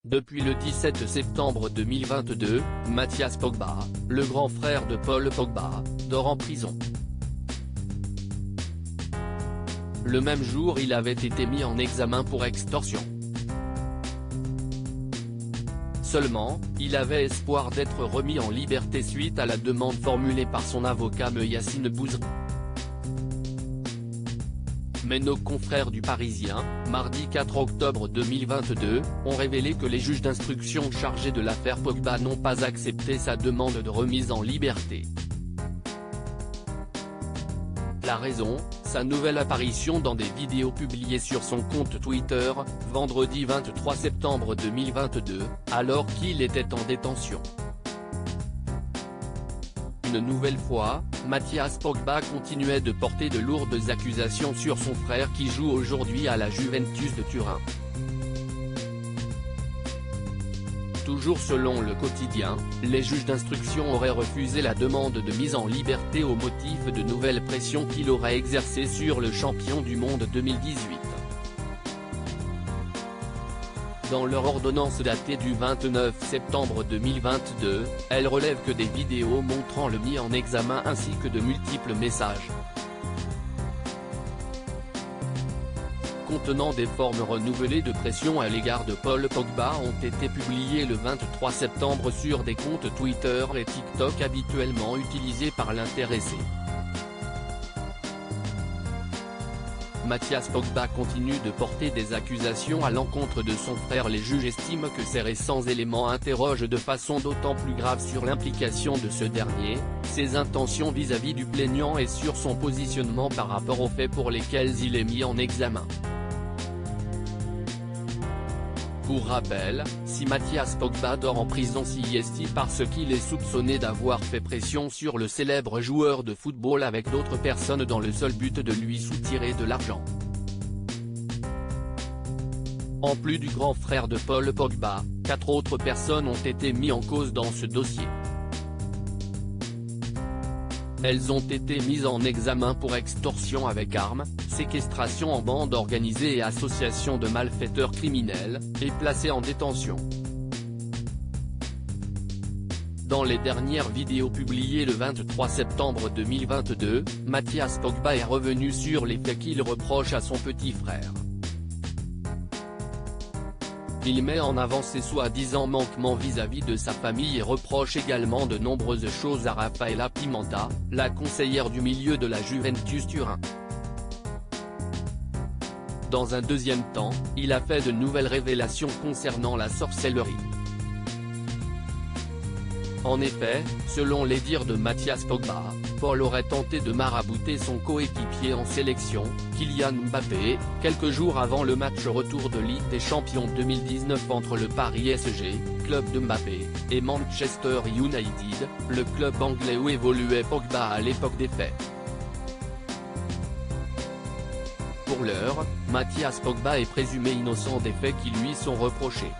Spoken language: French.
Depuis le 17 septembre 2022, Mathias Pogba, le grand frère de Paul Pogba, dort en prison. Le même jour il avait été mis en examen pour extorsion. Seulement, il avait espoir d'être remis en liberté suite à la demande formulée par son avocat Yassine Bouzrou. Mais nos confrères du Parisien, mardi 4 octobre 2022, ont révélé que les juges d'instruction chargés de l'affaire Pogba n'ont pas accepté sa demande de remise en liberté. La raison, sa nouvelle apparition dans des vidéos publiées sur son compte Twitter, vendredi 23 septembre 2022, alors qu'il était en détention. Une nouvelle fois, Mathias Pogba continuait de porter de lourdes accusations sur son frère qui joue aujourd'hui à la Juventus de Turin. Toujours selon le quotidien, les juges d'instruction auraient refusé la demande de mise en liberté au motif de nouvelles pressions qu'il aurait exercées sur le champion du monde 2018. Dans leur ordonnance datée du 29 septembre 2022, elle relève que des vidéos montrant le mis en examen ainsi que de multiples messages contenant des formes renouvelées de pression à l'égard de Paul Pogba ont été publiées le 23 septembre sur des comptes Twitter et TikTok habituellement utilisés par l'intéressé. Mathias Pogba continue de porter des accusations à l'encontre de son frère. Les juges estiment que ces récents éléments interrogent de façon d'autant plus grave sur l'implication de ce dernier, ses intentions vis-à-vis du plaignant et sur son positionnement par rapport aux faits pour lesquels il est mis en examen. Pour rappel, si Mathias Pogba dort en prison c'est parce qu'il est soupçonné d'avoir fait pression sur le célèbre joueur de football avec d'autres personnes dans le seul but de lui soutirer de l'argent. En plus du grand frère de Paul Pogba, 4 autres personnes ont été mises en cause dans ce dossier. Elles ont été mises en examen pour extorsion avec armes, séquestration en bande organisée et association de malfaiteurs criminels, et placées en détention. Dans les dernières vidéos publiées le 23 septembre 2022, Mathias Pogba est revenu sur les faits qu'il reproche à son petit frère. Il met en avant ses soi-disant manquements vis-à-vis de sa famille et reproche également de nombreuses choses à Raffaella Pimenta, la conseillère du milieu de la Juventus Turin. Dans un deuxième temps, il a fait de nouvelles révélations concernant la sorcellerie. En effet, selon les dires de Mathias Pogba, Paul aurait tenté de marabouter son coéquipier en sélection, Kylian Mbappé, quelques jours avant le match retour de Ligue des Champions 2019 entre le Paris SG, club de Mbappé, et Manchester United, le club anglais où évoluait Pogba à l'époque des faits. Pour l'heure, Mathias Pogba est présumé innocent des faits qui lui sont reprochés.